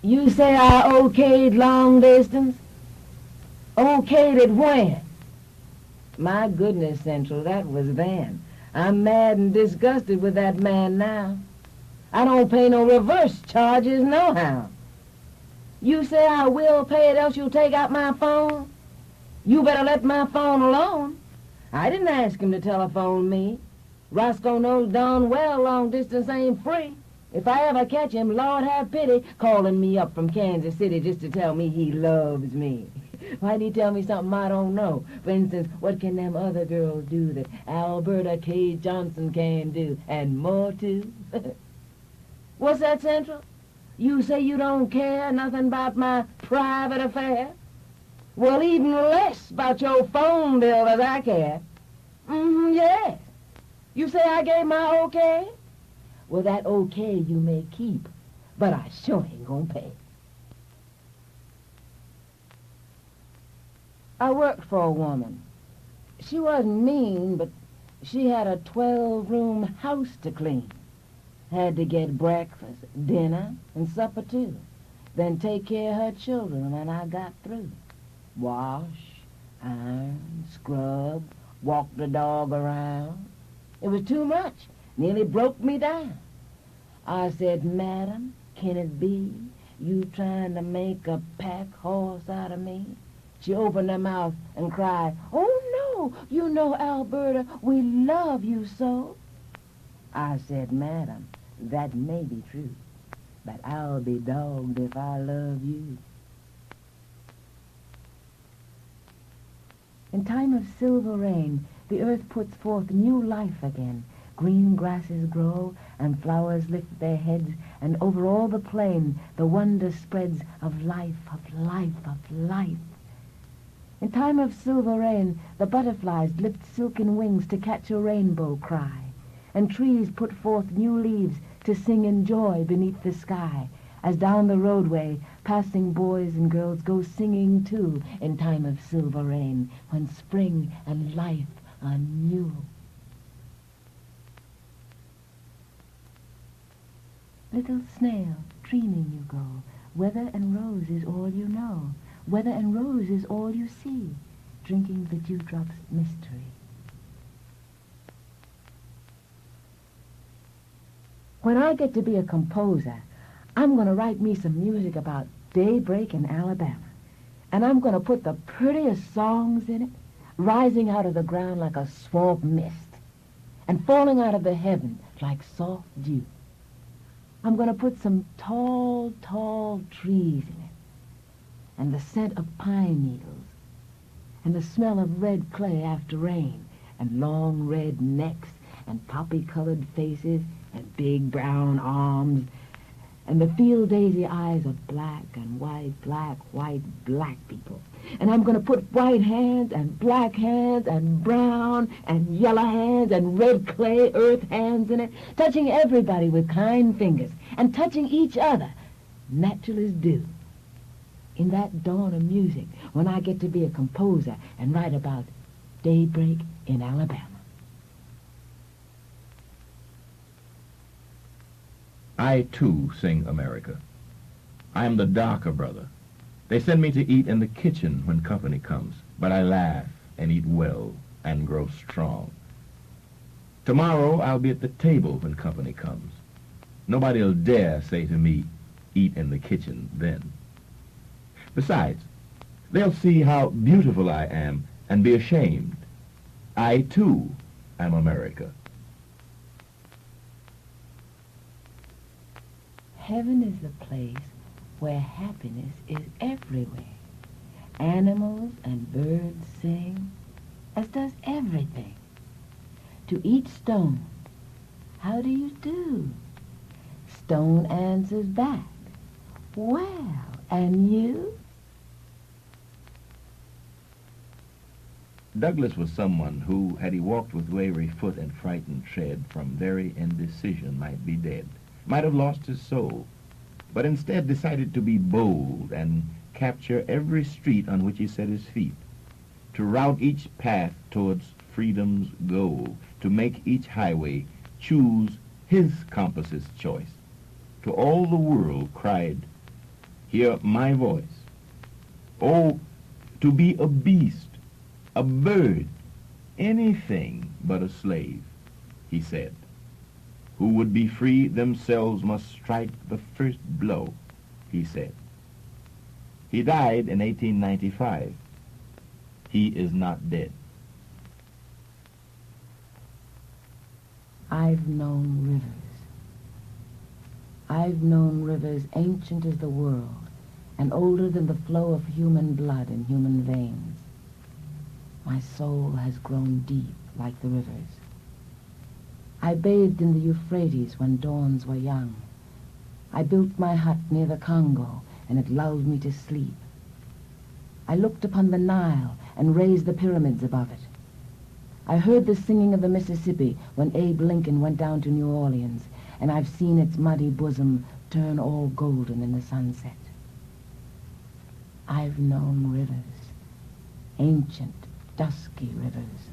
You say I okayed long distance? Okayed it when? My goodness, Central, that was then. I'm mad and disgusted with that man now. I don't pay no reverse charges nohow. You say I will pay it, else you'll take out my phone? You better let my phone alone. I didn't ask him to telephone me. Roscoe knows darn well long distance ain't free. If I ever catch him, Lord have pity, calling me up from Kansas City just to tell me he loves me. Why'd he tell me something I don't know? For instance, what can them other girls do that Alberta K. Johnson can do, and more too? What's that, Central? You say you don't care nothing about my private affair? Well, even less about your phone bill as I care. Yes. You say I gave my okay? Well, that okay you may keep, but I sure ain't gonna pay. I worked for a woman. She wasn't mean, but she had a 12-room house to clean. Had to get breakfast, dinner, and supper too. Then take care of her children when I got through. Wash, iron, scrub, walk the dog around. It was too much. Nearly broke me down. I said, Madam, can it be you trying to make a pack horse out of me? She opened her mouth and cried, Oh, no, you know, Alberta, we love you so. I said, Madam, that may be true, but I'll be dogged if I love you. In time of silver rain, the earth puts forth new life again. Green grasses grow, and flowers lift their heads, and over all the plain the wonder spreads of life, of life, of life. In time of silver rain, the butterflies lift silken wings to catch a rainbow cry, and trees put forth new leaves to sing in joy beneath the sky, as down the roadway passing boys and girls go singing too in time of silver rain, when spring and life are new. Little snail, dreaming you go, weather and rose is all you know, weather and rose is all you see, drinking the dewdrop's mystery. When I get to be a composer, I'm going to write me some music about daybreak in Alabama, and I'm going to put the prettiest songs in it, rising out of the ground like a swamp mist, and falling out of the heavens like soft dew. I'm going to put some tall, tall trees in it, and the scent of pine needles, and the smell of red clay after rain, and long red necks, and poppy-colored faces, and big brown arms, and the field daisy eyes of black and white, black people. And I'm going to put white hands and black hands and brown and yellow hands and red clay earth hands in it, touching everybody with kind fingers and touching each other, natural as dew. In that dawn of music, when I get to be a composer and write about daybreak in Alabama. I, too, sing America. I am the darker brother. They send me to eat in the kitchen when company comes, but I laugh and eat well and grow strong. Tomorrow I'll be at the table when company comes. Nobody'll dare say to me, eat in the kitchen then. Besides, they'll see how beautiful I am and be ashamed. I, too, am America. Heaven is the place where happiness is everywhere. Animals and birds sing, as does everything. To each stone, how do you do? Stone answers back, well, and you? Douglas was someone who, had he walked with wary foot and frightened tread, from very indecision might be dead, might have lost his soul, but instead decided to be bold and capture every street on which he set his feet, to route each path towards freedom's goal, to make each highway choose his compass's choice. To all the world cried, hear my voice. Oh, to be a beast, a bird, anything but a slave, he said. Who would be free themselves must strike the first blow, he said. He died in 1895. He is not dead. I've known rivers. I've known rivers ancient as the world and older than the flow of human blood in human veins. My soul has grown deep like the rivers. I bathed in the Euphrates when dawns were young. I built my hut near the Congo, and it lulled me to sleep. I looked upon the Nile and raised the pyramids above it. I heard the singing of the Mississippi when Abe Lincoln went down to New Orleans, and I've seen its muddy bosom turn all golden in the sunset. I've known rivers, ancient, dusky rivers.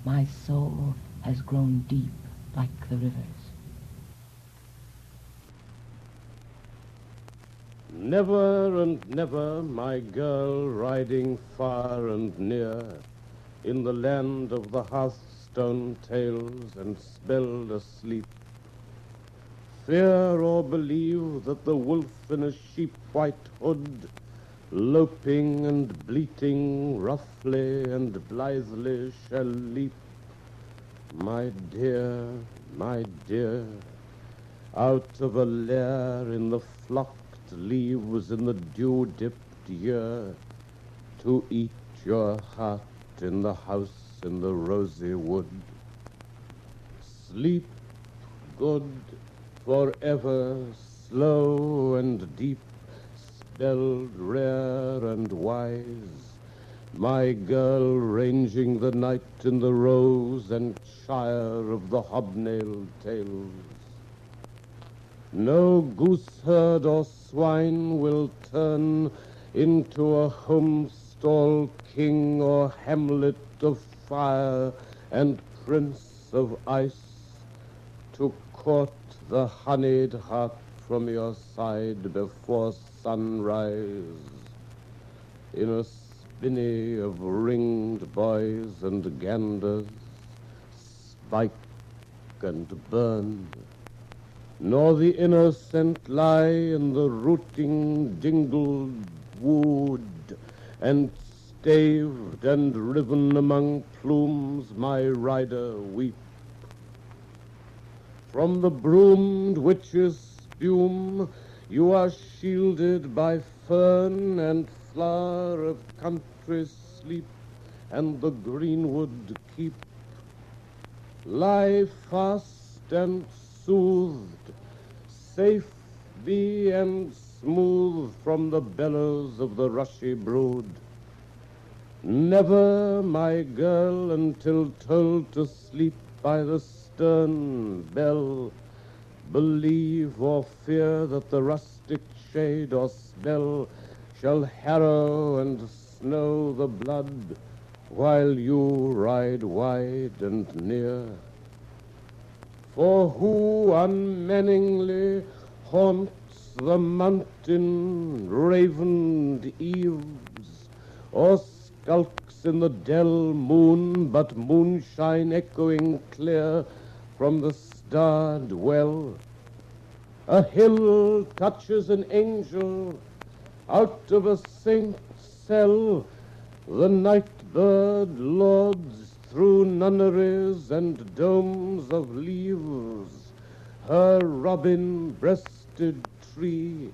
My soul has grown deep like the rivers. Never and never, my girl, riding far and near, in the land of the hearthstone tales and spelled asleep, fear or believe that the wolf in a sheep-white hood, loping and bleating roughly and blithely shall leap. My dear, out of a lair in the flocked leaves in the dew-dipped year, to eat your heart in the house in the rosy wood. Sleep good forever, slow and deep, spelled rare and wise, my girl ranging the night in the rose and shire of the hobnailed tales. No gooseherd or swine will turn into a homestall king or hamlet of fire and prince of ice to court the honeyed heart from your side before sunrise in a spinney of ringed boys and ganders, spike and burn, nor the innocent lie in the rooting dingled wood, and staved and riven among plumes my rider weep. From the broomed witch's spume you are shielded by fern and flower of country sleep and the greenwood keep. Lie fast and soothed, safe be and smooth from the bellows of the rushy brood. Never, my girl, until told to sleep by the stern bell, believe or fear that the rustic shade or spell shall harrow and snow the blood while you ride wide and near. For who unmanningly haunts the mountain ravened eaves, or skulks in the dell moon, but moonshine echoing clear from the starred well? A hill touches an angel out of a saint's cell. The night bird lords through nunneries and domes of leaves her robin-breasted tree,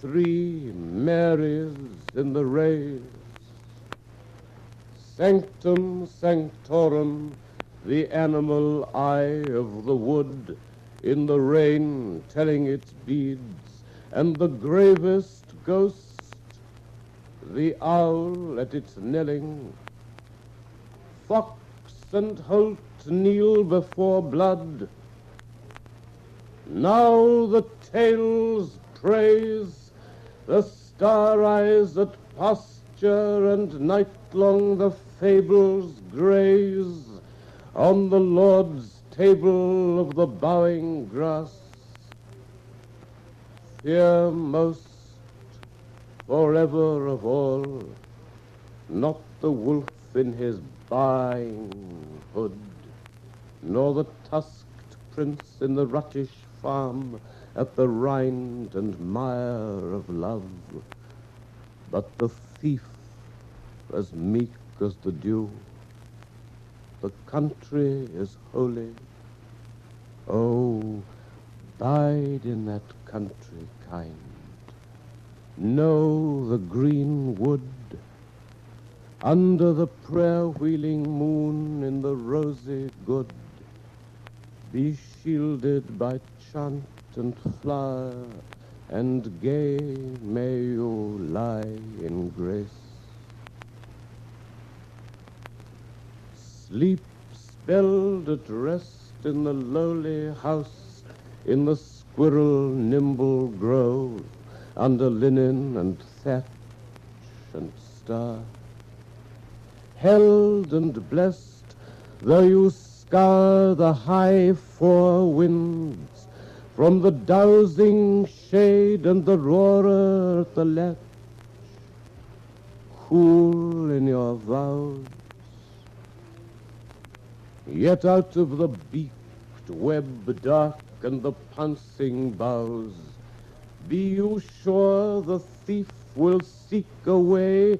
3 Marys in the rays. Sanctum sanctorum, the animal eye of the wood, in the rain telling its beads, and the gravest ghost, the owl at its knelling. Fox and holt kneel before blood. Now the tales praise, the star eyes at pasture, and night-long the fables graze on the Lord's table of the bowing grass. Fear most forever of all, not the wolf in his baying hood, nor the tusked prince in the ruttish farm at the rind and mire of love, but the thief as meek as the dew. The country is holy. Oh, bide in that country, kind. Know the green wood, under the prayer-wheeling moon in the rosy good. Be shielded by chant and flower, and gay may you lie in grace. Sleep spelled at rest in the lowly house, in the squirrel-nimble grove, under linen and thatch and star. Held and blessed, though you scour the high four winds, from the dowsing shade and the roarer at the latch, cool in your vows. Yet out of the beaked web dark and the pouncing boughs, be you sure the thief will seek away,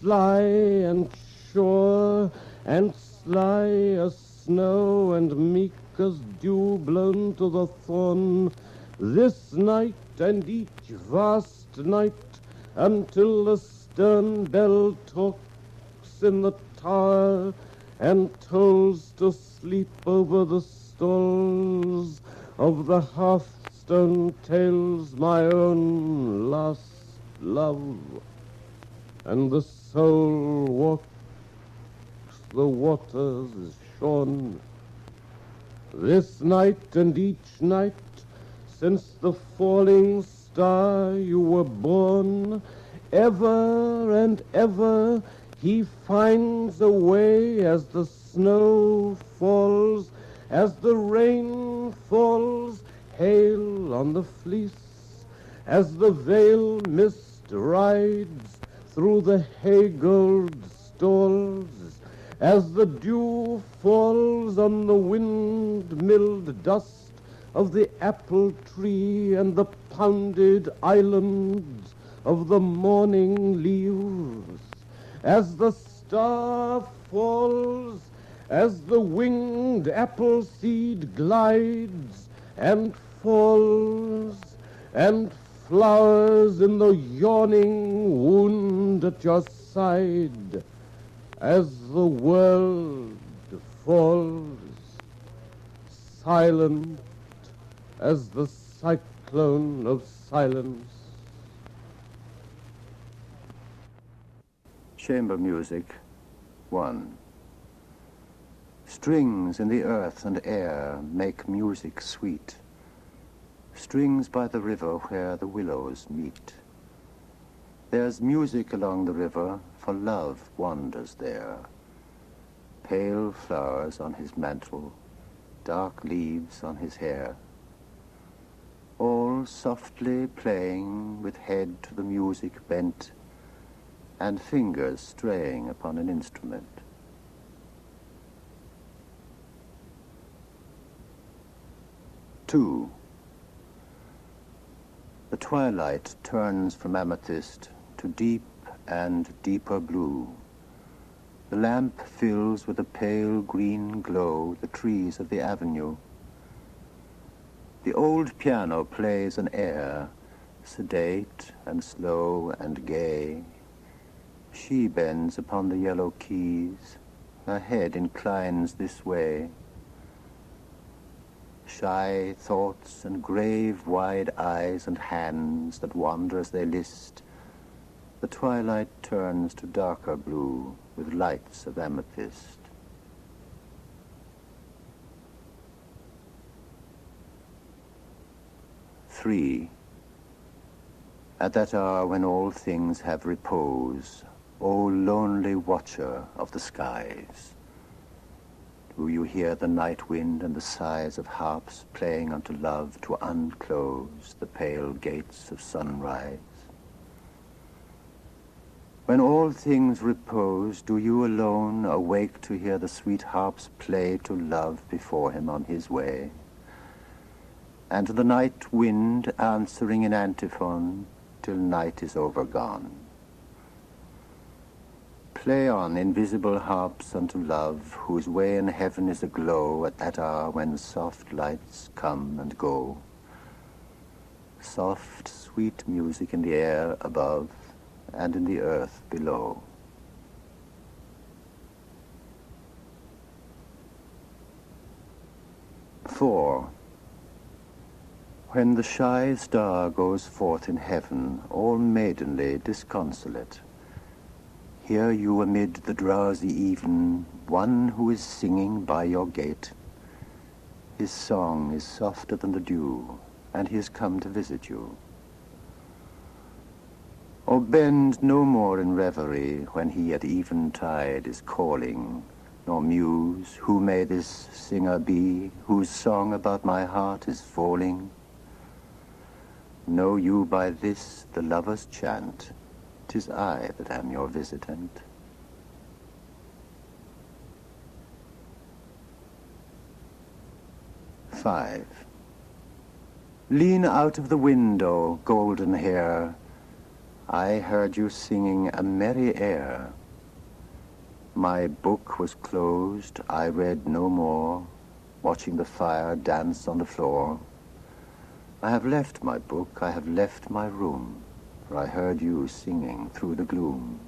sly and sure, and sly as snow and meek as dew blown to the thorn, this night and each vast night, until the stern bell talks in the tower and tolls to sleep over the stalls of the hearthstone tales my own last love, and the soul walks the waters shorn. This night and each night, since the falling star you were born, ever and ever he finds a way, as the snow falls, as the rain falls, hail on the fleece, as the veil mist rides through the hay-gold stalls, as the dew falls on the wind-milled dust of the apple tree and the pounded islands of the morning leaves, as the star falls, as the winged apple seed glides and falls and flowers in the yawning wound at your side, as the world falls, silent as the cyclone of silence. Chamber Music 1. Strings in the earth and air make music sweet. Strings by the river where the willows meet. There's music along the river, for love wanders there. Pale flowers on his mantle, dark leaves on his hair. All softly playing, with head to the music bent, and fingers straying upon an instrument. 2. The twilight turns from amethyst to deep and deeper blue. The lamp fills with a pale green glow the trees of the avenue. The old piano plays an air, sedate and slow and gay. She bends upon the yellow keys, her head inclines this way. Shy thoughts and grave wide eyes and hands that wander as they list, the twilight turns to darker blue with lights of amethyst. 3. At that hour when all things have repose, O lonely watcher of the skies, do you hear the night wind and the sighs of harps playing unto love to unclose the pale gates of sunrise? When all things repose, do you alone awake to hear the sweet harps play to love before him on his way? And to the night wind answering in antiphon till night is overgone. Play on, invisible harps unto love, whose way in heaven is aglow at that hour when soft lights come and go. Soft, sweet music in the air above and in the earth below. Four. When the shy star goes forth in heaven, all maidenly disconsolate, hear you amid the drowsy even one who is singing by your gate. His song is softer than the dew, and he has come to visit you. O bend no more in reverie when he at eventide is calling, nor muse, who may this singer be, whose song about my heart is falling? Know you by this the lover's chant, 'tis I that am your visitant. Five. Lean out of the window, golden hair, I heard you singing a merry air. My book was closed, I read no more, watching the fire dance on the floor. I have left my book, I have left my room, for I heard you singing through the gloom.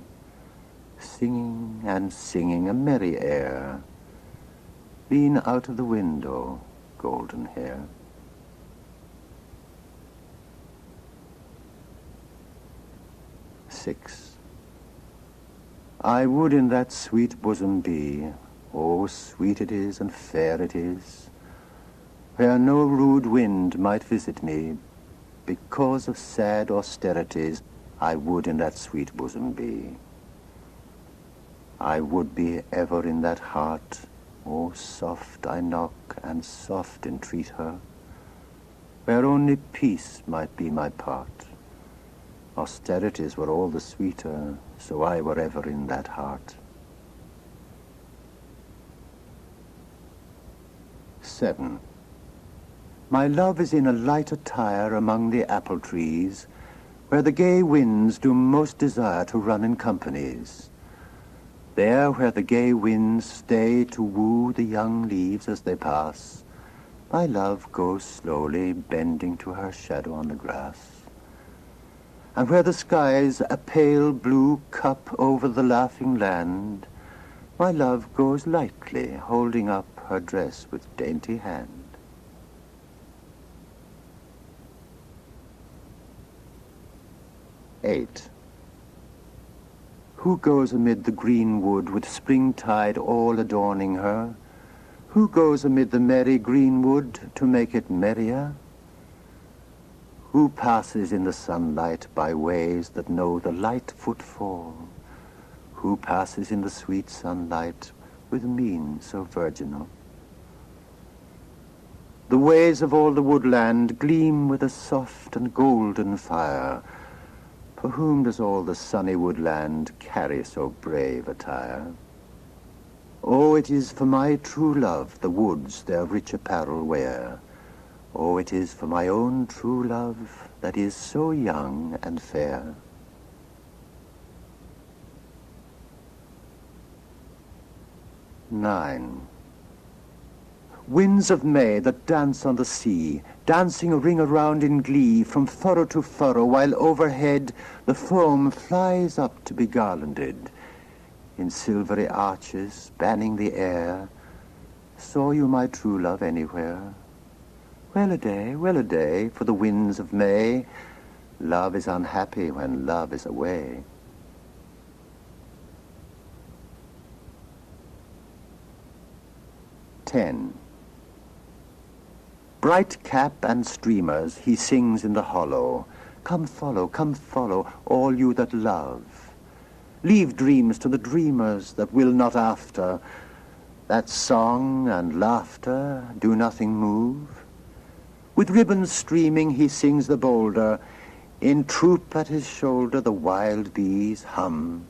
Singing and singing a merry air. Lean out of the window, golden hair. Six. I would in that sweet bosom be, oh, sweet it is and fair it is, where no rude wind might visit me, because of sad austerities, I would in that sweet bosom be. I would be ever in that heart, oh, soft I knock and soft entreat her, where only peace might be my part. Austerities were all the sweeter, so I were ever in that heart. 7. My love is in a light attire among the apple trees, where the gay winds do most desire to run in companies. There where the gay winds stay to woo the young leaves as they pass, my love goes slowly, bending to her shadow on the grass. And where the sky's a pale blue cup over the laughing land, my love goes lightly, holding up her dress with dainty hand. 8. Who goes amid the green wood with springtide all adorning her? Who goes amid the merry greenwood to make it merrier? Who passes in the sunlight by ways that know the light footfall? Who passes in the sweet sunlight with mien so virginal? The ways of all the woodland gleam with a soft and golden fire. For whom does all the sunny woodland carry so brave attire? Oh, it is for my true love the woods their rich apparel wear. Oh, it is for my own true love that is so young and fair. 9. Winds of May that dance on the sea, dancing a ring around in glee from furrow to furrow, while overhead the foam flies up to be garlanded. In silvery arches spanning the air, saw you my true love anywhere? Well a day for the winds of May. Love is unhappy when love is away. 10. Bright cap and streamers he sings in the hollow. Come follow, all you that love. Leave dreams to the dreamers that will not after. That song and laughter do nothing move. With ribbons streaming he sings the bolder. In troop at his shoulder the wild bees hum,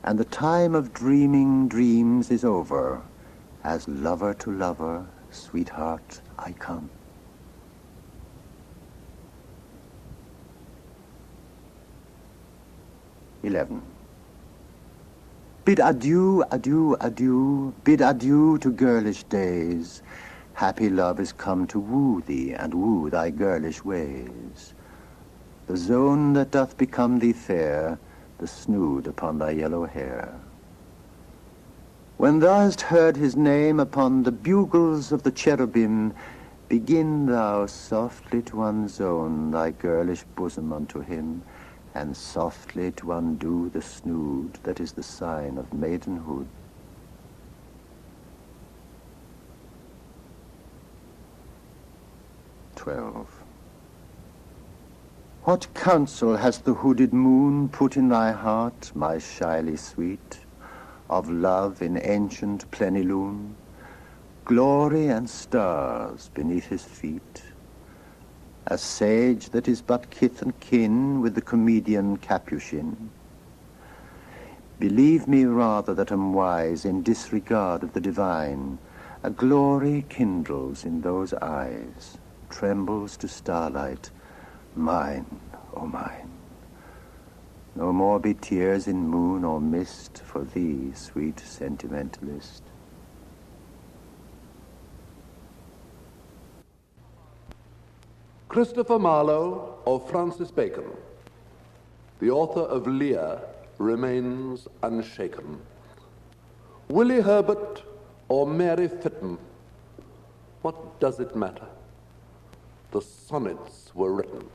and the time of dreaming dreams is over. As lover to lover, sweetheart, I come. XI. Bid adieu, adieu, adieu, bid adieu to girlish days. Happy love is come to woo thee and woo thy girlish ways. The zone that doth become thee fair, the snood upon thy yellow hair. When thou hast heard his name upon the bugles of the cherubim, begin thou softly to unzone thy girlish bosom unto him, and softly to undo the snood that is the sign of maidenhood. XII. What counsel has the hooded moon put in thy heart, my shyly sweet, of love in ancient plenilune, glory and stars beneath his feet? A sage that is but kith and kin with the comedian Capuchin. Believe me rather that am wise in disregard of the divine. A glory kindles in those eyes, trembles to starlight, mine, oh mine. No more be tears in moon or mist for thee, sweet sentimentalist. Christopher Marlowe or Francis Bacon, the author of Lear, remains unshaken. Willie Herbert or Mary Fitton, what does it matter? The sonnets were written.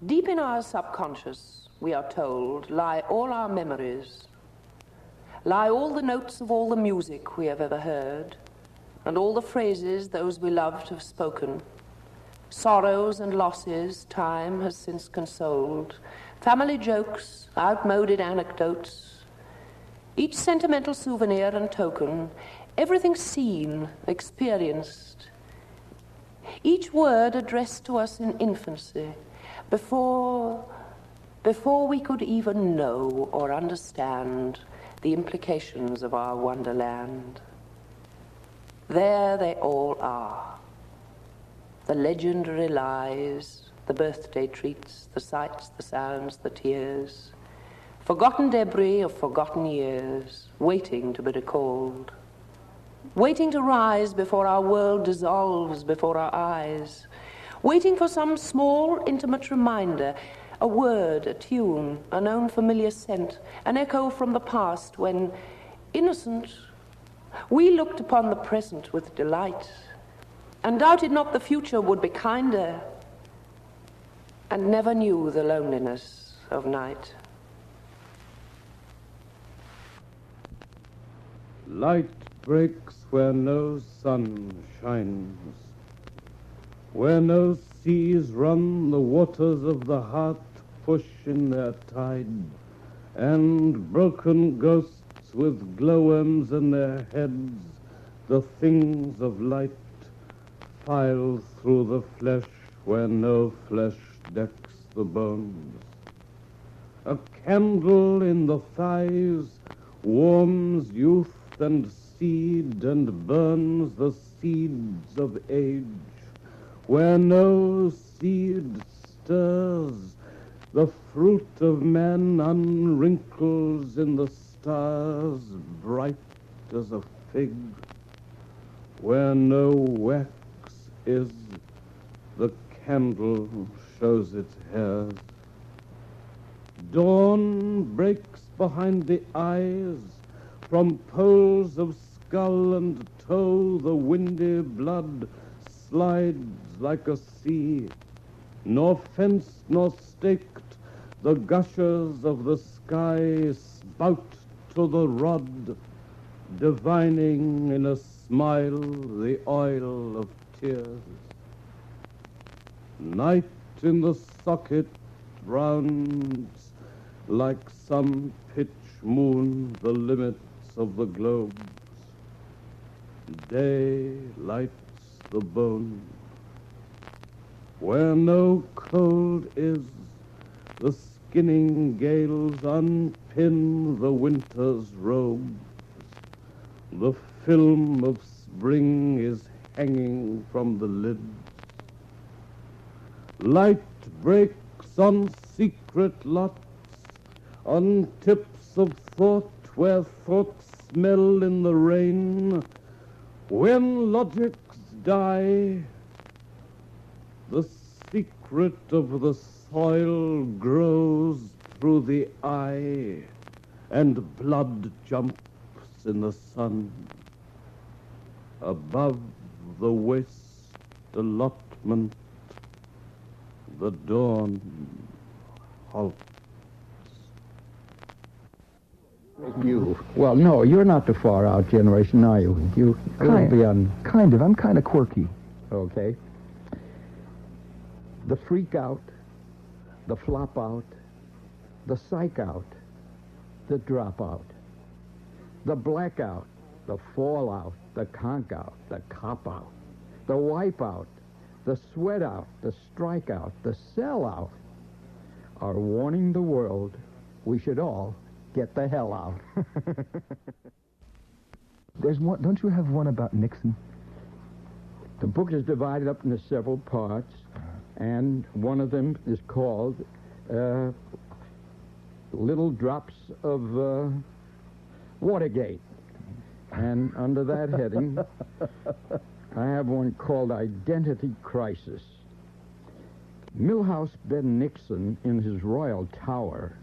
Deep in our subconscious, we are told, lie all our memories, lie all the notes of all the music we have ever heard, and all the phrases those we loved have spoken. Sorrows and losses time has since consoled, family jokes, outmoded anecdotes, each sentimental souvenir and token, everything seen, experienced, each word addressed to us in infancy, before we could even know or understand the implications of our wonderland. There they all are. The legendary lies, the birthday treats, the sights, the sounds, the tears, forgotten debris of forgotten years, waiting to be recalled, waiting to rise before our world dissolves before our eyes, waiting for some small, intimate reminder, a word, a tune, a known familiar scent, an echo from the past when, innocent, we looked upon the present with delight and doubted not the future would be kinder, and never knew the loneliness of night. Light breaks where no sun shines, where no seas run, the waters of the heart push in their tide, and broken ghosts with glowworms in their heads, the things of light file through the flesh where no flesh decks the bones. A candle in the thighs warms youth and seed and burns the seeds of age. Where no seed stirs, the fruit of man unwrinkles in the stars bright as a fig. Where no wax is, the candle shows its hairs. Dawn breaks behind the eyes, from poles of skull and toe the windy blood slides like a sea. Nor fenced nor staked, the gushers of the sky spout to the rod, divining in a smile the oil of tears. Night in the socket rounds like some pitch moon the limits of the globes. Day lights the bone. where no cold is. The skinning gales unpin the winter's robes. The film of spring is hanging from the lids. Light breaks on secret lots, on tips of thought where thoughts smell in the rain. When logics die, the secret of the soil grows through the eye, and blood jumps in the sun. Above the waste allotment, the dawn halts. You. Well, no, you're not the far-out generation, are you? You could be on... Kind of. I'm kind of quirky. Okay. The freak out, the flop out, the psych out, the drop out, the blackout, the fallout, the conk out, the cop out, the wipe out, the sweat out, the strike out, the sell out are warning the world we should all get the hell out. There's one. Don't you have one about Nixon? The book is divided up into several parts, and one of them is called Little Drops of Watergate. And under that heading, I have one called Identity Crisis. Milhouse Ben Nixon, in his royal tower,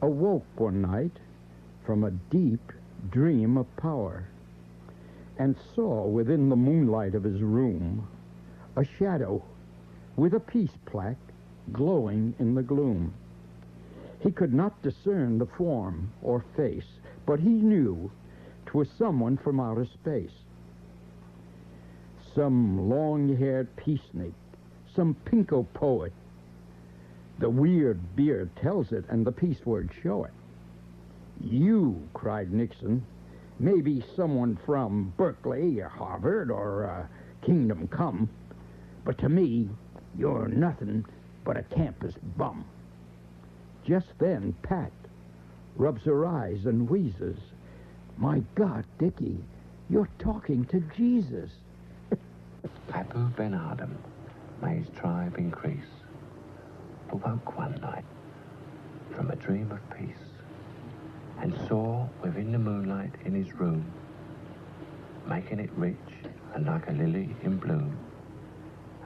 awoke one night from a deep dream of power and saw within the moonlight of his room a shadow with a peace plaque glowing in the gloom. He could not discern the form or face, but he knew 'twas someone from outer space. Some long-haired peacenik, some pinko poet. The weird beard tells it, and the peace words show it. You, cried Nixon, may be someone from Berkeley or Harvard or Kingdom Come, but to me, you're nothing but a campus bum. Just then, Pat rubs her eyes and wheezes. My God, Dickie, you're talking to Jesus. Abu Ben Adam, may his tribe increase, awoke one night from a dream of peace and saw within the moonlight in his room, making it rich and like a lily in bloom,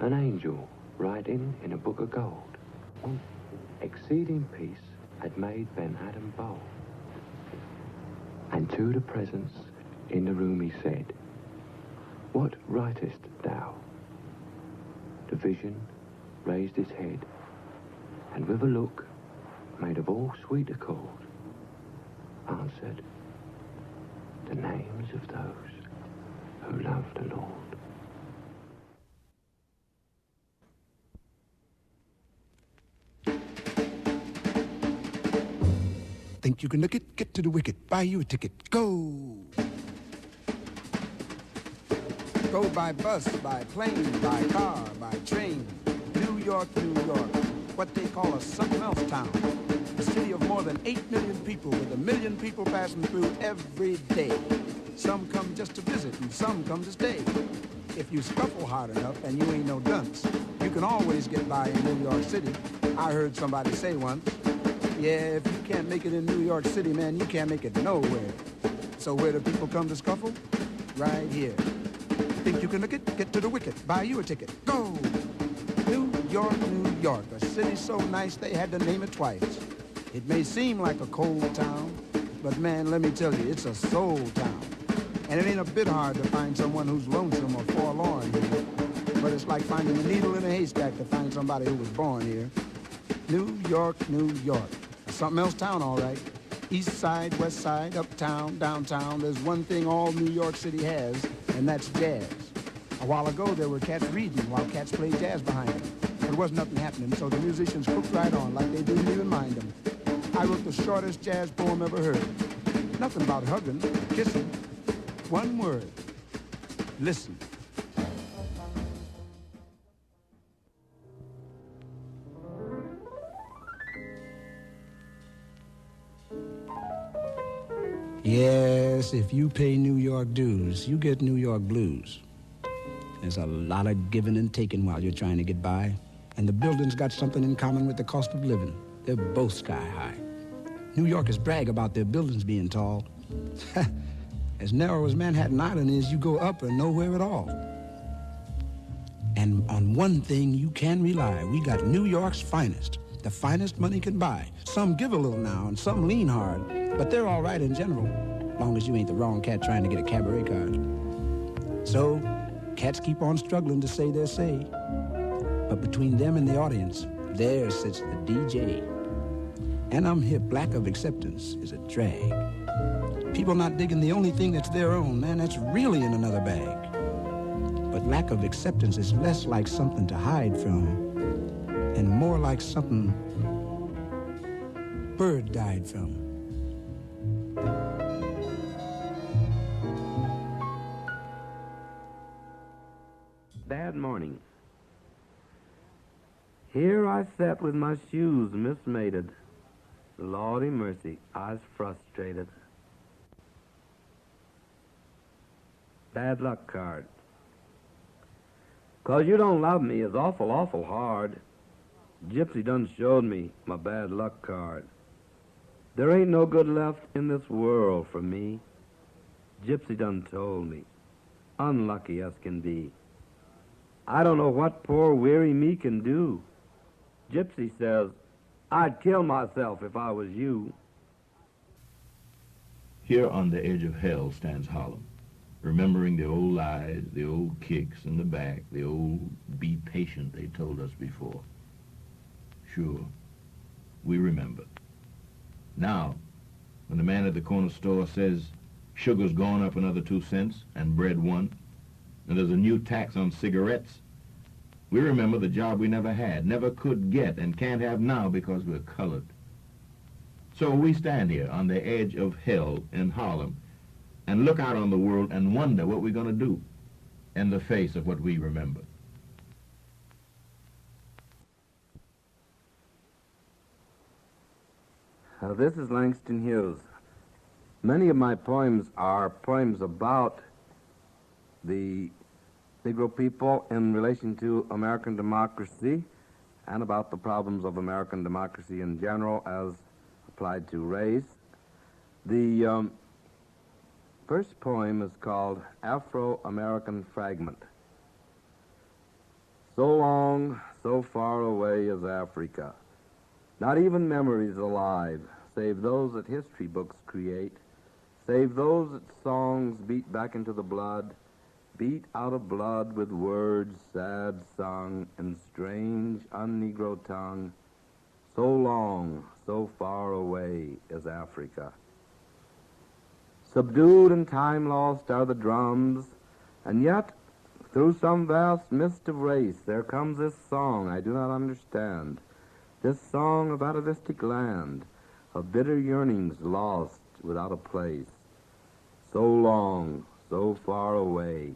an angel writing in a book of gold. Exceeding peace had made Ben Adam bold, and to the presence in the room he said, what writest thou? The vision raised its head, and with a look made of all sweet accord, answered, the names of those who love the Lord. Think you can look it? Get to the wicket. Buy you a ticket. Go! Go by bus, by plane, by car, by train. New York, New York. What they call a something else town. A city of more than 8 million people with 1 million people passing through every day. Some come just to visit and some come to stay. If you scuffle hard enough and you ain't no dunce, you can always get by in New York City. I heard somebody say once, yeah, if you can't make it in New York City, man, you can't make it nowhere. So where do people come to scuffle? Right here. Think you can look it? Get to the wicket. Buy you a ticket. Go! New York, New York. A city so nice they had to name it twice. It may seem like a cold town, but man, let me tell you, it's a soul town. And it ain't a bit hard to find someone who's lonesome or forlorn here. But it's like finding a needle in a haystack to find somebody who was born here. New York, New York. Something else town, all right. East side, west side, uptown, downtown. There's one thing all New York City has, and that's jazz. A while ago, there were cats reading while cats played jazz behind them. There wasn't nothing happening, so the musicians cooked right on like they didn't even mind them. I wrote the shortest jazz poem ever heard. Nothing about hugging, kissing. One word. Listen. Yes, if you pay New York dues, you get New York blues. There's a lot of giving and taking while you're trying to get by. And the buildings got something in common with the cost of living. They're both sky high. New Yorkers brag about their buildings being tall. As narrow as Manhattan Island is, you go up or nowhere at all. And on one thing you can rely, we got New York's finest, the finest money can buy. Some give a little now and some lean hard, but they're all right in general, long as you ain't the wrong cat trying to get a cabaret card. So, cats keep on struggling to say their say. But between them and the audience, there sits the DJ. And I'm hip, lack of acceptance is a drag. People not digging the only thing that's their own, man, that's really in another bag. But lack of acceptance is less like something to hide from and more like something bird died from. Bad morning. Here I sat with my shoes mismated. Lordy mercy, I was frustrated. Bad luck card. 'Cause you don't love me is awful, awful hard. Gypsy done showed me my bad luck card. There ain't no good left in this world for me. Gypsy done told me, unlucky as can be. I don't know what poor weary me can do. Gypsy says, I'd kill myself if I was you. Here on the edge of hell stands Harlem, remembering the old lies, the old kicks in the back, the old be patient they told us before. Sure, we remember. Now, when the man at the corner store says sugar's gone up another 2 cents and bread 1, and there's a new tax on cigarettes, we remember the job we never had, never could get, and can't have now because we're colored. So we stand here on the edge of hell in Harlem and look out on the world and wonder what we're going to do in the face of what we remember. This is Langston Hughhes. Many of my poems are poems about the Negro people in relation to American democracy and about the problems of American democracy in general as applied to race. The first poem is called Afro-American Fragment. So long, so far away is Africa. Not even memories alive, save those that history books create, save those that songs beat back into the blood, beat out of blood with words sad sung in strange un-Negro tongue. So long, so far away is Africa. Subdued and time lost are the drums, and yet through some vast mist of race there comes this song I do not understand, this song of atavistic land, of bitter yearnings lost without a place. So long, so far away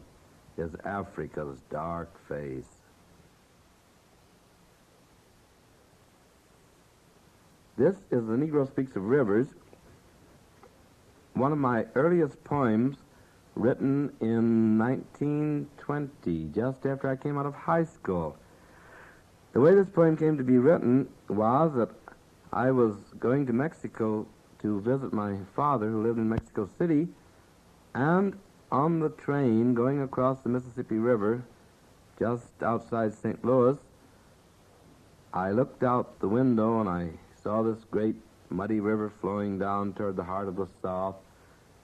is Africa's dark face. This is The Negro Speaks of Rivers, one of my earliest poems written in 1920, just after I came out of high school. The way this poem came to be written was that I was going to Mexico to visit my father, who lived in Mexico City, and on the train going across the Mississippi River, just outside St. Louis, I looked out the window and I saw this great muddy river flowing down toward the heart of the South,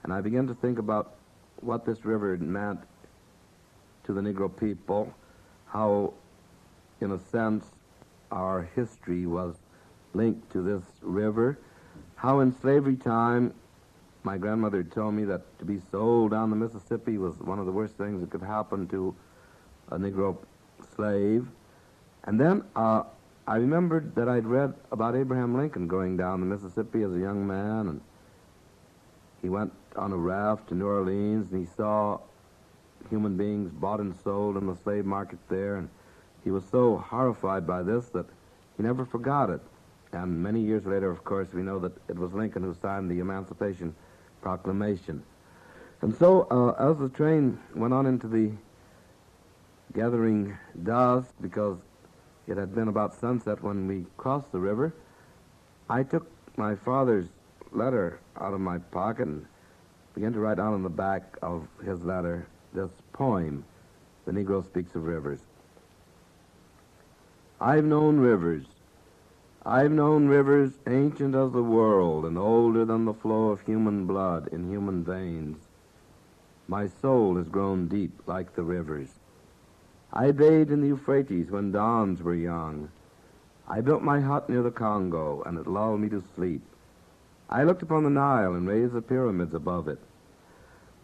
and I began to think about what this river meant to the Negro people, how, in a sense, our history was linked to this river, how in slavery time my grandmother told me that to be sold down the Mississippi was one of the worst things that could happen to a Negro slave. And then I remembered that I'd read about Abraham Lincoln going down the Mississippi as a young man, and he went on a raft to New Orleans, and he saw human beings bought and sold in the slave market there, and he was so horrified by this that he never forgot it. And many years later, of course, we know that it was Lincoln who signed the Emancipation proclamation. And so, as the train went on into the gathering dusk, because it had been about sunset when we crossed the river, I took my father's letter out of my pocket and began to write down on the back of his letter this poem, The Negro Speaks of Rivers. I've known rivers ancient as the world and older than the flow of human blood in human veins. My soul has grown deep like the rivers. I bathed in the Euphrates when dawns were young. I built my hut near the Congo, and it lulled me to sleep. I looked upon the Nile and raised the pyramids above it.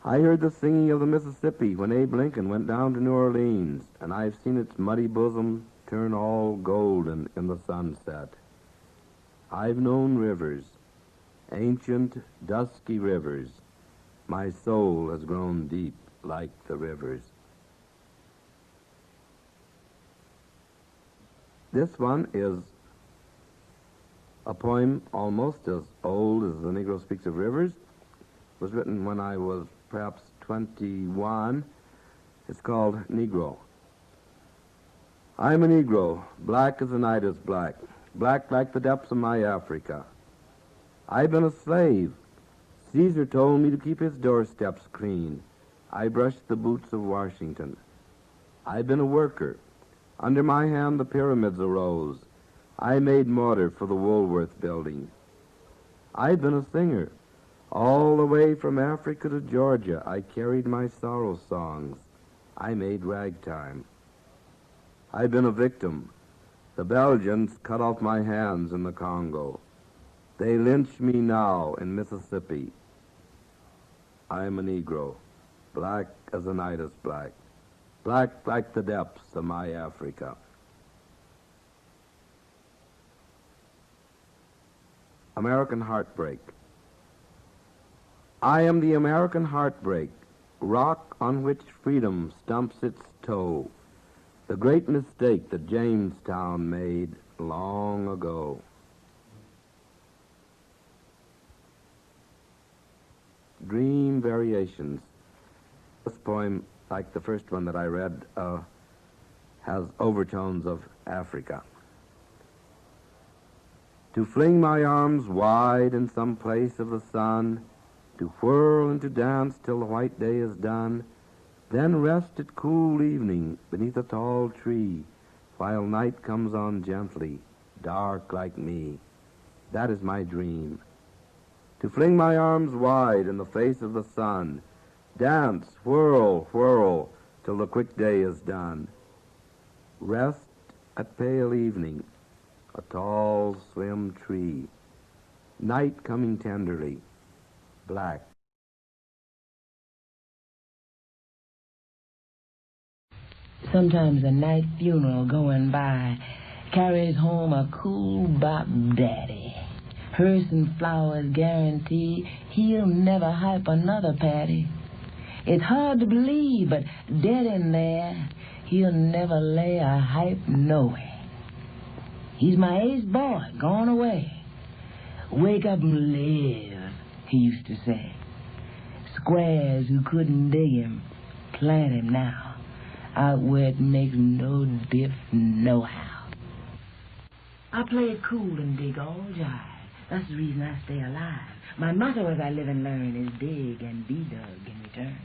I heard the singing of the Mississippi when Abe Lincoln went down to New Orleans, and I've seen its muddy bosom turn all golden in the sunset. I've known rivers, ancient, dusky rivers. My soul has grown deep like the rivers. This one is a poem almost as old as The Negro Speaks of Rivers. It was written when I was perhaps 21. It's called Negro. I'm a Negro, black as the night is black, black like the depths of my Africa. I've been a slave. Caesar told me to keep his doorsteps clean. I brushed the boots of Washington. I've been a worker. Under my hand the pyramids arose. I made mortar for the Woolworth building. I've been a singer. All the way from Africa to Georgia, I carried my sorrow songs. I made ragtime. I've been a victim. The Belgians cut off my hands in the Congo. They lynch me now in Mississippi. I'm a Negro, black as the night is black, black like the depths of my Africa. American Heartbreak. I am the American heartbreak, rock on which freedom stumps its toe, the great mistake that Jamestown made long ago. Dream Variations. This poem, like the first one that I read, has overtones of Africa. To fling my arms wide in some place of the sun, to whirl and to dance till the white day is done, then rest at cool evening beneath a tall tree, while night comes on gently, dark like me. That is my dream. To fling my arms wide in the face of the sun, dance, whirl, whirl, till the quick day is done. Rest at pale evening, a tall, slim tree, night coming tenderly, black. Sometimes a night funeral going by carries home a cool bop daddy. Hearse and flowers guarantee he'll never hype another patty. It's hard to believe, but dead in there, he'll never lay a hype nowhere. He's my ace boy, gone away. Wake up and live, he used to say. Squares who couldn't dig him, plant him now, out where it makes no diff nohow. I play it cool and dig all jive. That's the reason I stay alive. My motto as I live and learn is dig and be dug in return.